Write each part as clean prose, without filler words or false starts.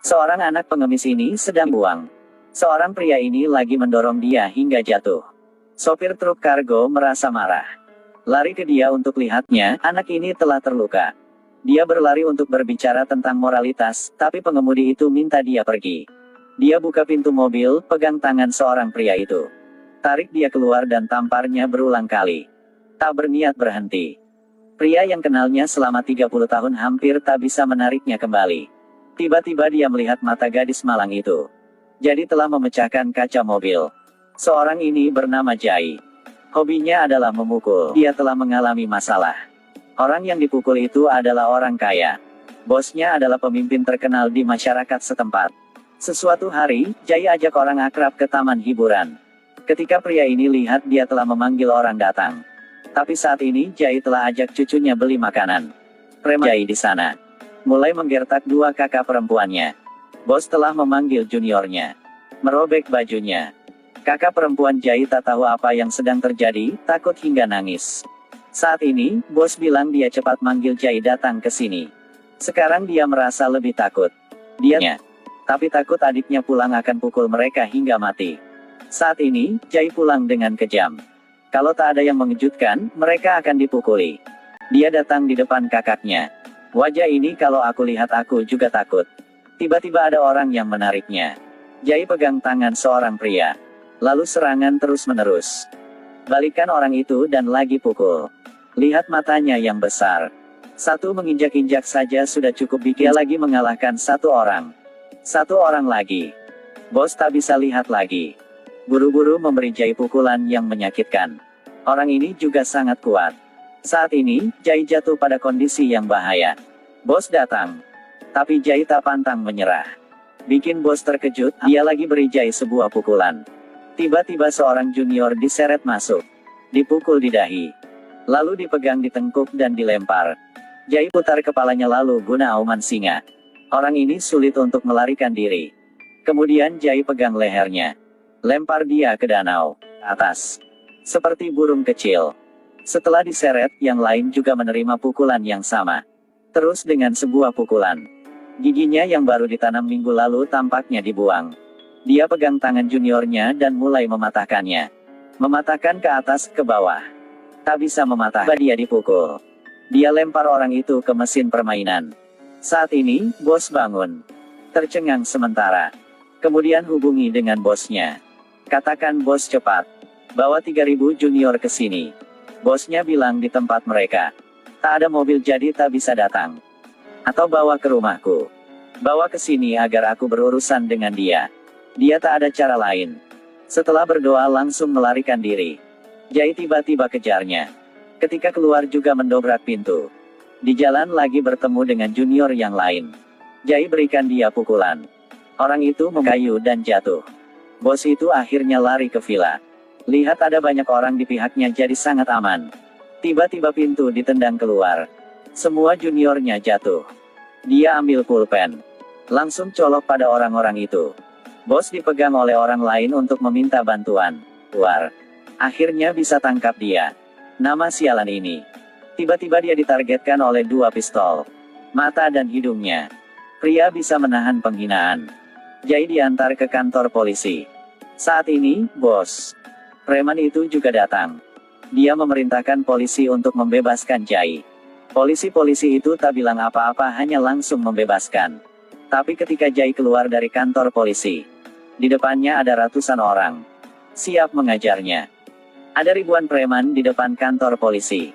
Seorang anak pengemis ini sedang buang. Seorang pria ini lagi mendorong dia hingga jatuh. Sopir truk kargo merasa marah. Lari ke dia untuk lihatnya, anak ini telah terluka. Dia berlari untuk berbicara tentang moralitas, tapi pengemudi itu minta dia pergi. Dia buka pintu mobil, pegang tangan seorang pria itu. Tarik dia keluar dan tamparnya berulang kali. Tak berniat berhenti. Pria yang kenalnya selama 30 tahun hampir tak bisa menariknya kembali. Tiba-tiba dia melihat mata gadis malang itu. Jadi telah memecahkan kaca mobil. Seorang ini bernama Jai. Hobinya adalah memukul. Dia telah mengalami masalah. Orang yang dipukul itu adalah orang kaya. Bosnya adalah pemimpin terkenal di masyarakat setempat. Sesuatu hari, Jai ajak orang akrab ke taman hiburan. Ketika pria ini lihat dia telah memanggil orang datang. Tapi saat ini Jai telah ajak cucunya beli makanan. Preman Jai di sana mulai menggertak dua kakak perempuannya. Bos telah memanggil juniornya. Merobek bajunya. Kakak perempuan Jai tak tahu apa yang sedang terjadi, takut hingga nangis. Saat ini, bos bilang dia cepat manggil Jai datang ke sini. Sekarang dia merasa lebih takut. Tapi takut adiknya pulang akan pukul mereka hingga mati. Saat ini, Jai pulang dengan kejam. Kalau tak ada yang mengejutkan, mereka akan dipukuli. Dia datang di depan kakaknya. Wajah ini kalau aku lihat aku juga takut. Tiba-tiba ada orang yang menariknya. Jai pegang tangan seorang pria. Lalu serangan terus-menerus. Balikan orang itu dan lagi pukul. Lihat matanya yang besar. Satu menginjak-injak saja sudah cukup bikin lagi mengalahkan satu orang. Satu orang lagi. Bos tak bisa lihat lagi. Buru-buru memberi Jai pukulan yang menyakitkan. Orang ini juga sangat kuat. Saat ini, Jai jatuh pada kondisi yang bahaya. Bos datang. Tapi Jai tak pantang menyerah. Bikin bos terkejut, dia lagi beri Jai sebuah pukulan. Tiba-tiba seorang junior diseret masuk. Dipukul di dahi. Lalu dipegang di tengkuk dan dilempar. Jai putar kepalanya lalu guna auman singa. Orang ini sulit untuk melarikan diri. Kemudian Jai pegang lehernya. Lempar dia ke danau. Atas. Seperti burung kecil. Setelah diseret, yang lain juga menerima pukulan yang sama. Terus dengan sebuah pukulan. Giginya yang baru ditanam minggu lalu tampaknya dibuang. Dia pegang tangan juniornya dan mulai mematahkannya. Mematahkan ke atas, ke bawah. Tak bisa mematahkan, dia dipukul. Dia lempar orang itu ke mesin permainan. Saat ini, bos bangun. Tercengang sementara. Kemudian hubungi dengan bosnya. Katakan bos cepat. Bawa 3000 junior ke sini. Bosnya bilang di tempat mereka. Tak ada mobil jadi tak bisa datang. Atau bawa ke rumahku. Bawa ke sini agar aku berurusan dengan dia. Dia tak ada cara lain. Setelah berdoa langsung melarikan diri. Jai tiba-tiba kejarnya. Ketika keluar juga mendobrak pintu. Di jalan lagi bertemu dengan junior yang lain. Jai berikan dia pukulan. Orang itu mengkayu dan jatuh. Bos itu akhirnya lari ke villa. Lihat ada banyak orang di pihaknya jadi sangat aman. Tiba-tiba pintu ditendang keluar. Semua juniornya jatuh. Dia ambil pulpen. Langsung colok pada orang-orang itu. Bos dipegang oleh orang lain untuk meminta bantuan. Keluar. Akhirnya bisa tangkap dia. Nama sialan ini. Tiba-tiba dia ditargetkan oleh dua pistol. Mata dan hidungnya. Pria bisa menahan penghinaan. Jai diantar ke kantor polisi. Saat ini, bos preman itu juga datang. Dia memerintahkan polisi untuk membebaskan Jai. Polisi-polisi itu tak bilang apa-apa, hanya langsung membebaskan. Tapi ketika Jai keluar dari kantor polisi, di depannya ada ratusan orang. Siap mengajarnya. Ada ribuan preman di depan kantor polisi.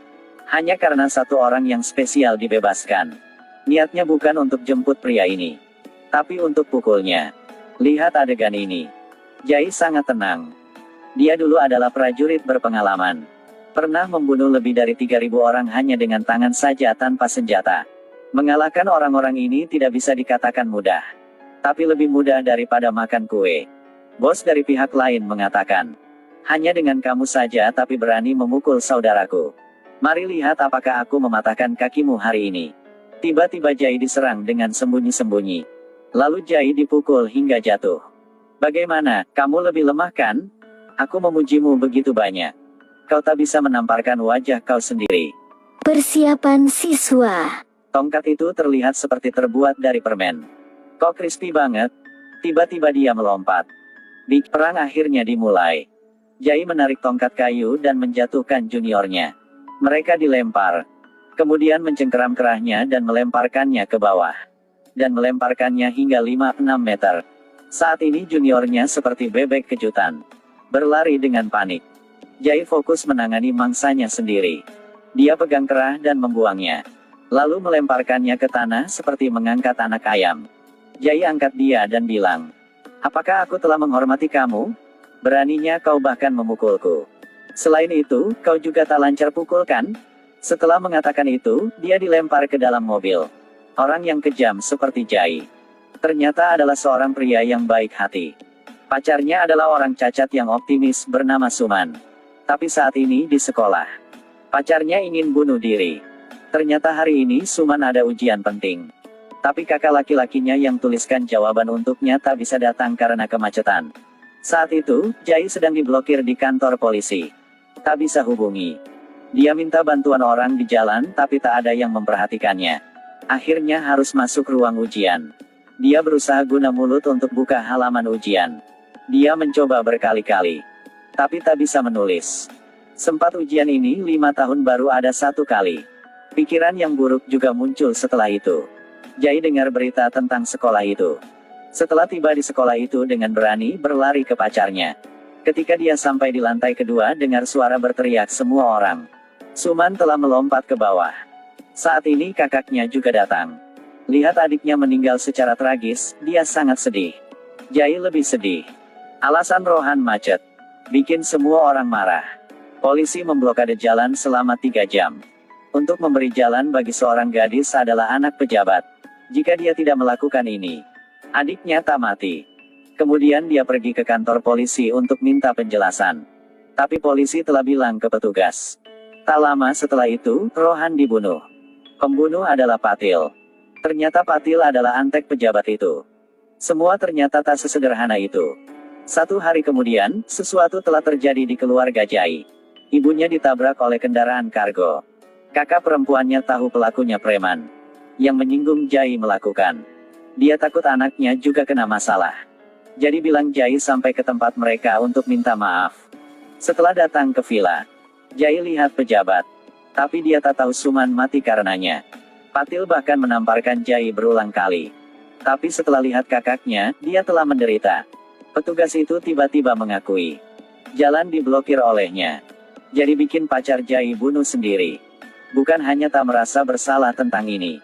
Hanya karena satu orang yang spesial dibebaskan. Niatnya bukan untuk jemput pria ini, tapi untuk pukulnya. Lihat adegan ini. Jai sangat tenang. Dia dulu adalah prajurit berpengalaman. Pernah membunuh lebih dari 3000 orang hanya dengan tangan saja tanpa senjata. Mengalahkan orang-orang ini tidak bisa dikatakan mudah. Tapi lebih mudah daripada makan kue. Bos dari pihak lain mengatakan. Hanya dengan kamu saja tapi berani memukul saudaraku. Mari lihat apakah aku mematahkan kakimu hari ini. Tiba-tiba Jai diserang dengan sembunyi-sembunyi. Lalu Jai dipukul hingga jatuh. Bagaimana, kamu lebih lemah kan? Aku memujimu begitu banyak. Kau tak bisa menamparkan wajah kau sendiri. Persiapan siswa. Tongkat itu terlihat seperti terbuat dari permen. Kok crispy banget? Tiba-tiba dia melompat. Perang akhirnya dimulai. Jai menarik tongkat kayu dan menjatuhkan juniornya. Mereka dilempar. Kemudian mencengkeram kerahnya dan melemparkannya ke bawah. Dan melemparkannya hingga 5-6 meter. Saat ini juniornya seperti bebek kejutan. Berlari dengan panik. Jai fokus menangani mangsanya sendiri. Dia pegang kerah dan membuangnya. Lalu melemparkannya ke tanah seperti mengangkat anak ayam. Jai angkat dia dan bilang, "Apakah aku telah menghormati kamu? Beraninya kau bahkan memukulku. Selain itu, kau juga tak lancar pukul kan?" Setelah mengatakan itu, dia dilempar ke dalam mobil. Orang yang kejam seperti Jai. Ternyata adalah seorang pria yang baik hati. Pacarnya adalah orang cacat yang optimis bernama Suman. Tapi saat ini di sekolah, pacarnya ingin bunuh diri. Ternyata hari ini Suman ada ujian penting. Tapi kakak laki-lakinya yang tuliskan jawaban untuknya tak bisa datang karena kemacetan. Saat itu, Jai sedang diblokir di kantor polisi. Tak bisa hubungi. Dia minta bantuan orang di jalan tapi tak ada yang memperhatikannya. Akhirnya harus masuk ruang ujian. Dia berusaha guna mulut untuk buka halaman ujian. Dia mencoba berkali-kali. Tapi tak bisa menulis. Sempat ujian ini 5 tahun baru ada 1 kali. Pikiran yang buruk juga muncul setelah itu. Jai dengar berita tentang sekolah itu. Setelah tiba di sekolah itu dengan berani berlari ke pacarnya. Ketika dia sampai di lantai kedua dengar suara berteriak semua orang. Suman telah melompat ke bawah. Saat ini kakaknya juga datang. Lihat adiknya meninggal secara tragis, dia sangat sedih. Jai lebih sedih. Alasan Rohan macet. Bikin semua orang marah. Polisi memblokade jalan selama 3 jam. Untuk memberi jalan bagi seorang gadis adalah anak pejabat. Jika dia tidak melakukan ini, adiknya tak mati. Kemudian dia pergi ke kantor polisi untuk minta penjelasan. Tapi polisi telah bilang ke petugas. Tak lama setelah itu, Rohan dibunuh. Pembunuh adalah Patil. Ternyata Patil adalah antek pejabat itu. Semua ternyata tak sesederhana itu. 1 hari kemudian, sesuatu telah terjadi di keluarga Jai. Ibunya ditabrak oleh kendaraan kargo. Kakak perempuannya tahu pelakunya preman. Yang menyinggung Jai melakukan. Dia takut anaknya juga kena masalah. Jadi bilang Jai sampai ke tempat mereka untuk minta maaf. Setelah datang ke villa, Jai lihat pejabat. Tapi dia tak tahu Suman mati karenanya. Patil bahkan menamparkan Jai berulang kali. Tapi setelah lihat kakaknya, dia telah menderita. Petugas itu tiba-tiba mengakui. Jalan diblokir olehnya. Jadi bikin pacar Jai bunuh sendiri. Bukan hanya tak merasa bersalah tentang ini,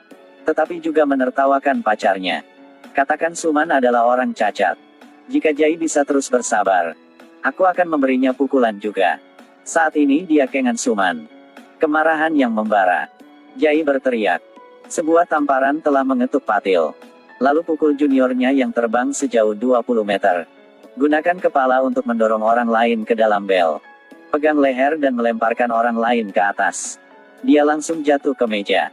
tetapi juga menertawakan pacarnya. Katakan Suman adalah orang cacat. Jika Jai bisa terus bersabar, aku akan memberinya pukulan juga. Saat ini dia kengan Suman. Kemarahan yang membara. Jai berteriak. Sebuah tamparan telah mengetuk Patil. Lalu pukul juniornya yang terbang sejauh 20 meter. Gunakan kepala untuk mendorong orang lain ke dalam bel. Pegang leher dan melemparkan orang lain ke atas. Dia langsung jatuh ke meja.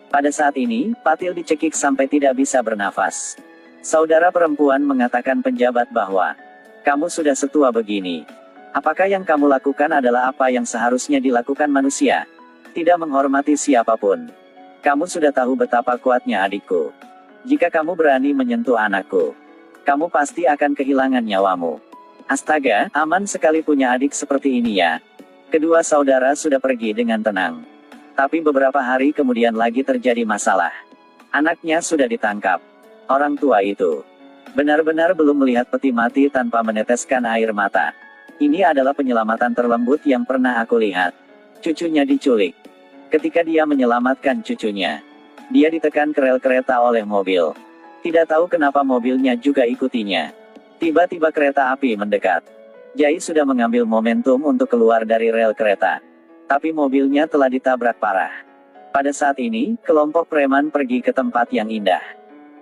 Pada saat ini, Patil dicekik sampai tidak bisa bernafas. Saudara perempuan mengatakan penjabat bahwa, "Kamu sudah setua begini. Apakah yang kamu lakukan adalah apa yang seharusnya dilakukan manusia? Tidak menghormati siapapun. Kamu sudah tahu betapa kuatnya adikku. Jika kamu berani menyentuh anakku, kamu pasti akan kehilangan nyawamu." Astaga, aman sekali punya adik seperti ini ya. Kedua saudara sudah pergi dengan tenang. Tapi beberapa hari kemudian lagi terjadi masalah. Anaknya sudah ditangkap. Orang tua itu benar-benar belum melihat peti mati tanpa meneteskan air mata. Ini adalah penyelamatan terlembut yang pernah aku lihat. Cucunya diculik. Ketika dia menyelamatkan cucunya, dia ditekan ke rel kereta oleh mobil. Tidak tahu kenapa mobilnya juga ikutinya. Tiba-tiba kereta api mendekat. Jai sudah mengambil momentum untuk keluar dari rel kereta. Tapi mobilnya telah ditabrak parah. Pada saat ini, kelompok preman pergi ke tempat yang indah.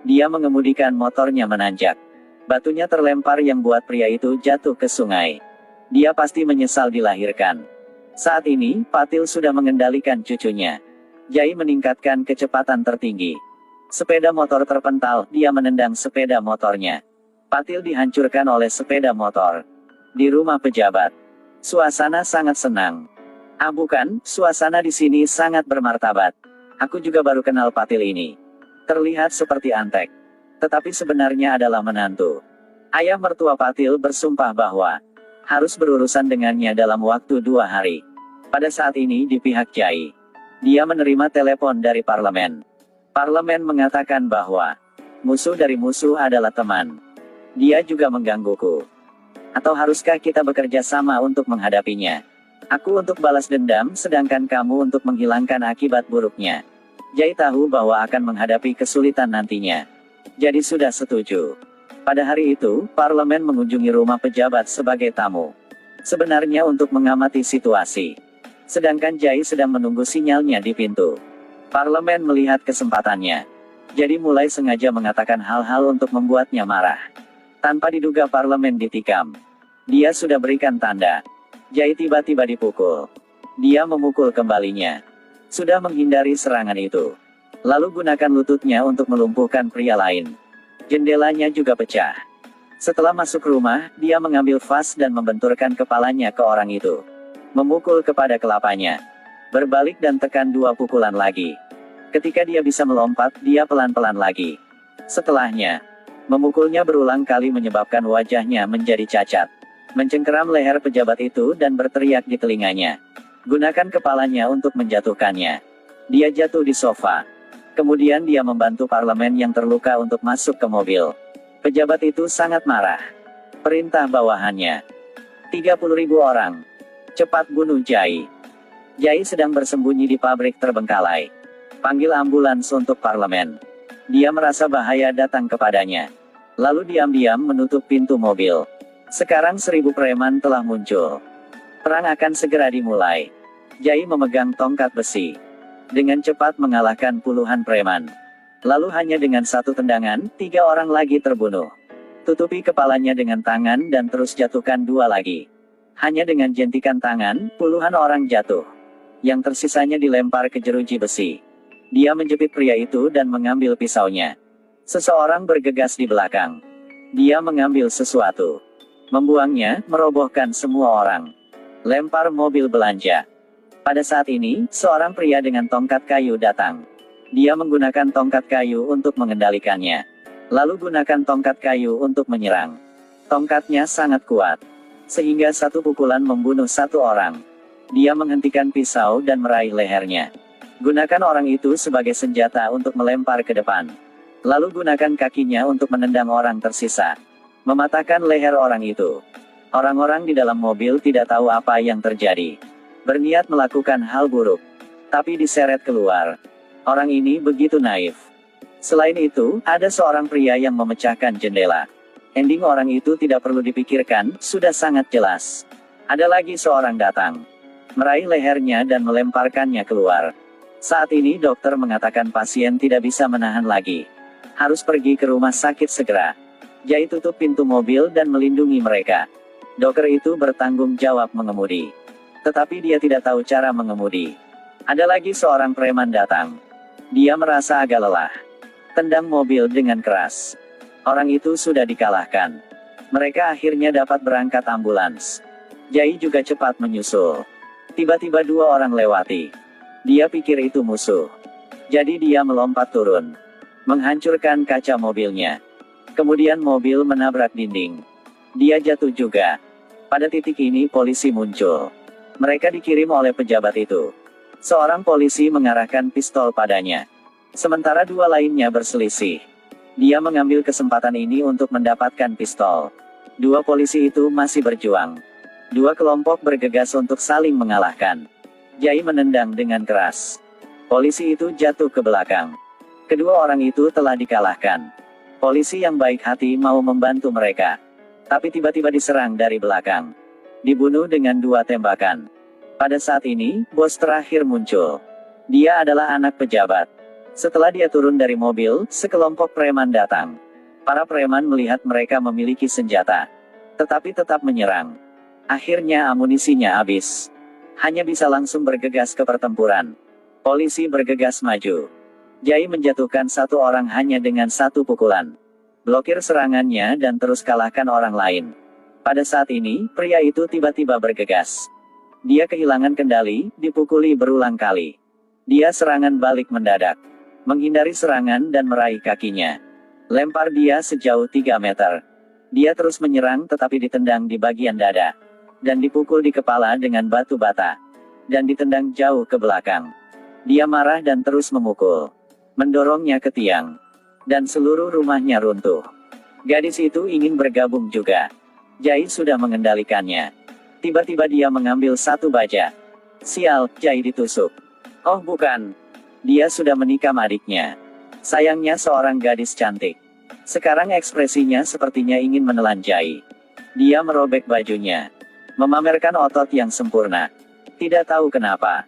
Dia mengemudikan motornya menanjak. Batunya terlempar yang buat pria itu jatuh ke sungai. Dia pasti menyesal dilahirkan. Saat ini, Patil sudah mengendalikan cucunya. Jai meningkatkan kecepatan tertinggi. Sepeda motor terpental, dia menendang sepeda motornya. Patil dihancurkan oleh sepeda motor. Di rumah pejabat, suasana sangat senang. Ah bukan, suasana di sini sangat bermartabat. Aku juga baru kenal Patil ini. Terlihat seperti antek. tetapi sebenarnya adalah menantu. Ayah mertua Patil bersumpah bahwa harus berurusan dengannya dalam waktu 2 hari. Pada saat ini di pihak Jai, dia menerima telepon dari parlemen. Parlemen mengatakan bahwa musuh dari musuh adalah teman. Dia juga menggangguku. Atau haruskah kita bekerja sama untuk menghadapinya? Aku untuk balas dendam, sedangkan kamu untuk menghilangkan akibat buruknya. Jai tahu bahwa akan menghadapi kesulitan nantinya. Jadi sudah setuju. Pada hari itu, parlemen mengunjungi rumah pejabat sebagai tamu. Sebenarnya untuk mengamati situasi. Sedangkan Jai sedang menunggu sinyalnya di pintu. Parlemen melihat kesempatannya. Jadi mulai sengaja mengatakan hal-hal untuk membuatnya marah. Tanpa diduga parlemen ditikam. Dia sudah berikan tanda. Jai tiba-tiba dipukul. Dia memukul kembalinya. Sudah menghindari serangan itu. Lalu gunakan lututnya untuk melumpuhkan pria lain. Jendelanya juga pecah. Setelah masuk rumah, dia mengambil vas dan membenturkan kepalanya ke orang itu. Memukul kepada kelapanya. Berbalik dan tekan 2 pukulan lagi. Ketika dia bisa melompat, dia pelan-pelan lagi. Setelahnya, memukulnya berulang kali menyebabkan wajahnya menjadi cacat. Mencengkeram leher pejabat itu dan berteriak di telinganya. Gunakan kepalanya untuk menjatuhkannya. Dia jatuh di sofa. Kemudian dia membantu parlemen yang terluka untuk masuk ke mobil. Pejabat itu sangat marah. Perintah bawahannya. 30.000 orang. Cepat bunuh Jai. Jai sedang bersembunyi di pabrik terbengkalai. Panggil ambulans untuk parlemen. Dia merasa bahaya datang kepadanya. Lalu diam-diam menutup pintu mobil. Sekarang 1000 preman telah muncul. Perang akan segera dimulai. Jai memegang tongkat besi. Dengan cepat mengalahkan puluhan preman. Lalu hanya dengan 1 tendangan, 3 orang lagi terbunuh. Tutupi kepalanya dengan tangan dan terus jatuhkan 2 lagi. Hanya dengan jentikan tangan, puluhan orang jatuh. Yang tersisanya dilempar ke jeruji besi. Dia menjepit pria itu dan mengambil pisaunya. Seseorang bergegas di belakang. Dia mengambil sesuatu. Membuangnya, merobohkan semua orang. Lempar mobil belanja. Pada saat ini, seorang pria dengan tongkat kayu datang. Dia menggunakan tongkat kayu untuk mengendalikannya. Lalu gunakan tongkat kayu untuk menyerang. Tongkatnya sangat kuat. Sehingga 1 pukulan membunuh 1 orang. Dia menghentikan pisau dan meraih lehernya. Gunakan orang itu sebagai senjata untuk melempar ke depan. Lalu gunakan kakinya untuk menendang orang tersisa. Mematahkan leher orang itu. Orang-orang di dalam mobil tidak tahu apa yang terjadi. Berniat melakukan hal buruk. Tapi diseret keluar. Orang ini begitu naif. Selain itu, ada seorang pria yang memecahkan jendela. Ending orang itu tidak perlu dipikirkan, sudah sangat jelas. Ada lagi seorang datang. Meraih lehernya dan melemparkannya keluar. Saat ini dokter mengatakan pasien tidak bisa menahan lagi. Harus pergi ke rumah sakit segera. Jai tutup pintu mobil dan melindungi mereka. Dokter itu bertanggung jawab mengemudi. Tetapi dia tidak tahu cara mengemudi. Ada lagi seorang preman datang. Dia merasa agak lelah. Tendang mobil dengan keras. Orang itu sudah dikalahkan. Mereka akhirnya dapat berangkat ambulans. Jai juga cepat menyusul. Tiba-tiba 2 orang lewati. Dia pikir itu musuh. Jadi dia melompat turun. Menghancurkan kaca mobilnya. Kemudian mobil menabrak dinding. Dia jatuh juga. Pada titik ini polisi muncul. Mereka dikirim oleh pejabat itu. Seorang polisi mengarahkan pistol padanya. Sementara 2 lainnya berselisih. Dia mengambil kesempatan ini untuk mendapatkan pistol. 2 polisi itu masih berjuang. 2 kelompok bergegas untuk saling mengalahkan. Jai menendang dengan keras. Polisi itu jatuh ke belakang. Kedua orang itu telah dikalahkan. Polisi yang baik hati mau membantu mereka. Tapi tiba-tiba diserang dari belakang. Dibunuh dengan 2 tembakan. Pada saat ini, bos terakhir muncul. Dia adalah anak pejabat. Setelah dia turun dari mobil, sekelompok preman datang. Para preman melihat mereka memiliki senjata. Tetapi tetap menyerang. Akhirnya amunisinya habis. Hanya bisa langsung bergegas ke pertempuran. Polisi bergegas maju. Jai menjatuhkan 1 orang hanya dengan 1 pukulan. Blokir serangannya dan terus kalahkan orang lain. Pada saat ini, pria itu tiba-tiba bergegas. Dia kehilangan kendali, dipukuli berulang kali. Dia serangan balik mendadak. Menghindari serangan dan meraih kakinya. Lempar dia sejauh 3 meter. Dia terus menyerang tetapi ditendang di bagian dada. Dan dipukul di kepala dengan batu bata. Dan ditendang jauh ke belakang. Dia marah dan terus memukul. Mendorongnya ke tiang. Dan seluruh rumahnya runtuh. Gadis itu ingin bergabung juga. Jai sudah mengendalikannya. Tiba-tiba dia mengambil satu baja. Sial, Jai ditusuk. Oh bukan. Dia sudah menikam adiknya. Sayangnya seorang gadis cantik. Sekarang ekspresinya sepertinya ingin menelan Jai. Dia merobek bajunya. Memamerkan otot yang sempurna. Tidak tahu kenapa.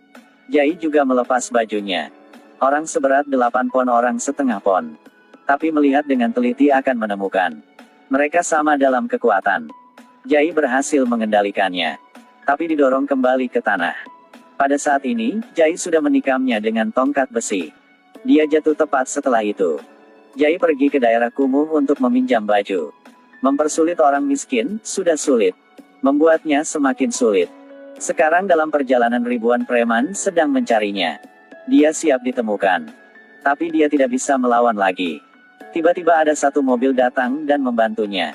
Jai juga melepas bajunya. Orang seberat 8 pon, orang setengah pon. Tapi melihat dengan teliti akan menemukan. Mereka sama dalam kekuatan. Jai berhasil mengendalikannya. Tapi didorong kembali ke tanah. Pada saat ini, Jai sudah menikamnya dengan tongkat besi. Dia jatuh tepat setelah itu. Jai pergi ke daerah kumuh untuk meminjam baju. Mempersulit orang miskin, sudah sulit. Membuatnya semakin sulit. Sekarang dalam perjalanan ribuan preman sedang mencarinya. Dia siap ditemukan. Tapi dia tidak bisa melawan lagi. Tiba-tiba ada satu mobil datang dan membantunya.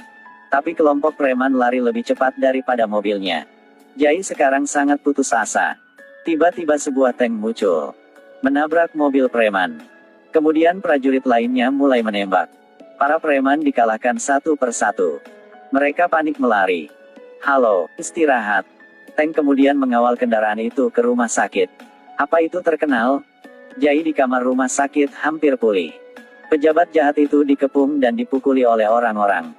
Tapi kelompok preman lari lebih cepat daripada mobilnya. Jai sekarang sangat putus asa. Tiba-tiba sebuah tank muncul. Menabrak mobil preman. Kemudian prajurit lainnya mulai menembak. Para preman dikalahkan satu persatu. Mereka panik melari. Halo, istirahat. Tank kemudian mengawal kendaraan itu ke rumah sakit. Apa itu terkenal? Jai di kamar rumah sakit hampir pulih. Pejabat jahat itu dikepung dan dipukuli oleh orang-orang.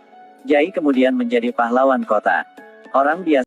Jai kemudian menjadi pahlawan kota. Orang biasa